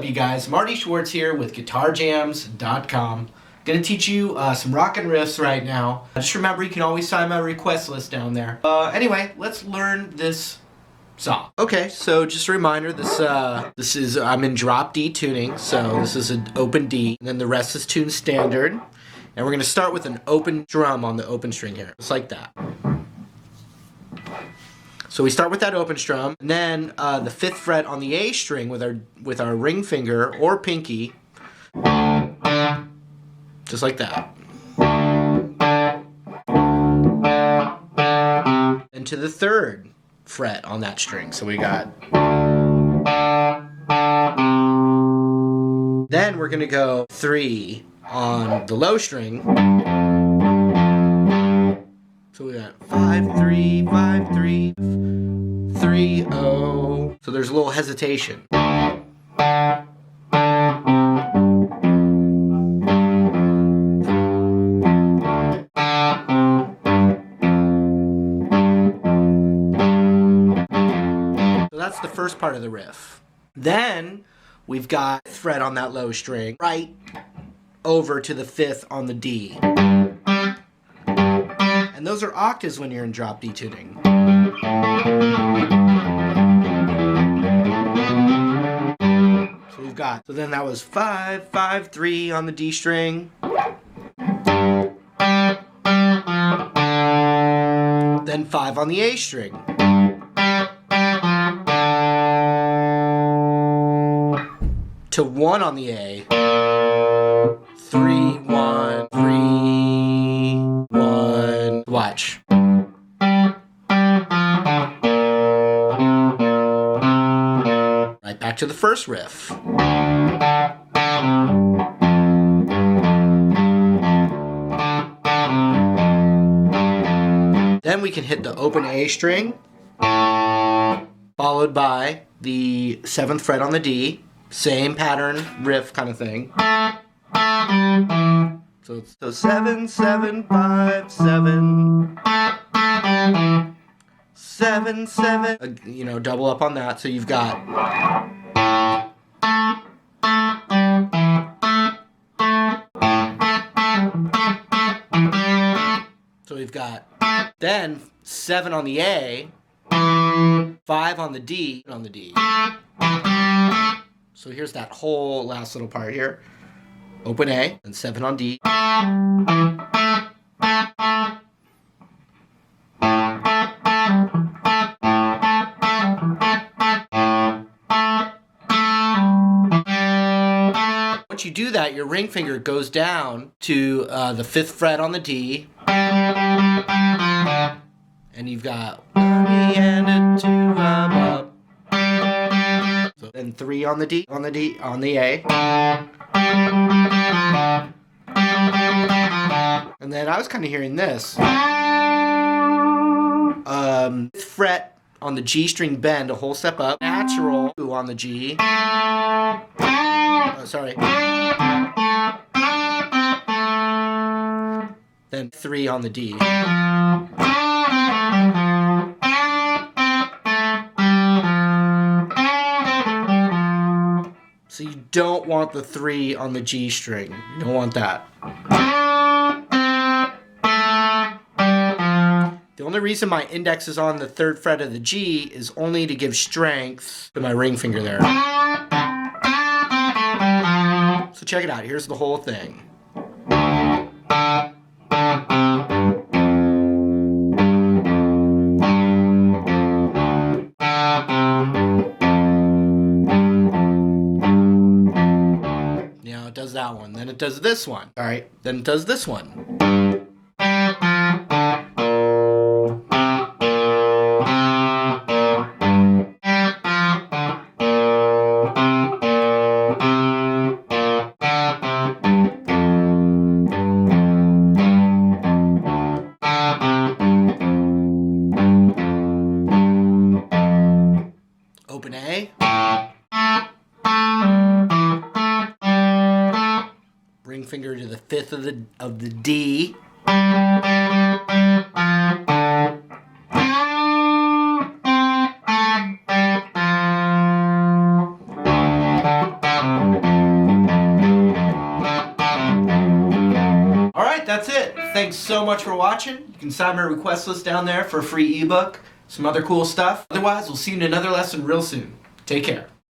up, you guys? Marty Schwartz here with GuitarJams.com. Gonna teach you some rockin' riffs right now. Just remember, you can always sign my request list down there. Anyway, let's learn this song. Okay, so just a reminder, this is I'm in drop D tuning, so this is an open D, and then the rest is tuned standard. And we're gonna start with an open drum on the open string here, just like that. So we start with that open strum, and then the 5th fret on the A string with our ring finger or pinky, just like that. And to the 3rd fret on that string. So we got. Then we're gonna go 3 on the low string. So we got 5, 3, 5, 3, 3, 0. So there's a little hesitation. So that's the first part of the riff. Then we've got 5th fret on that low string, right over to the 5th on the D. And those are octaves when you're in drop D tuning. So we've got, so then that was 5, 5, 3 on the D string. Then 5 on the A string. To 1 on the A. 3, 1, 3, 1. Watch. Right back to the first riff. Then we can hit the open A string, followed by the 7th fret on the D. Same pattern, riff kind of thing. So 7, 7, 5, 7, 7, 7. You know, double up on that. So you've got. So we've got then 7 on the A, 5 on the D, and on the D. So here's that whole last little part here. Open A, and 7 on D. Once you do that, your ring finger goes down to the 5th fret on the D. And you've got and a 2 up. So then 3 on the D, on the A. And then I was kind of hearing this. 5th fret on the G string bend, a whole step up. Natural 2 on the G. Sorry. Then 3 on the D. So you don't want the 3 on the G string. You don't want that. The only reason my index is on the 3rd fret of the G is only to give strength to my ring finger there. So check it out. Here's the whole thing. It does that one, then it does this one. All right, then it does this one. Open A. Ring finger to the 5th of the D. that's it. Thanks so much for watching. You can sign my request list down there for a free ebook, some other cool stuff. Otherwise, we'll see you in another lesson real soon. Take care.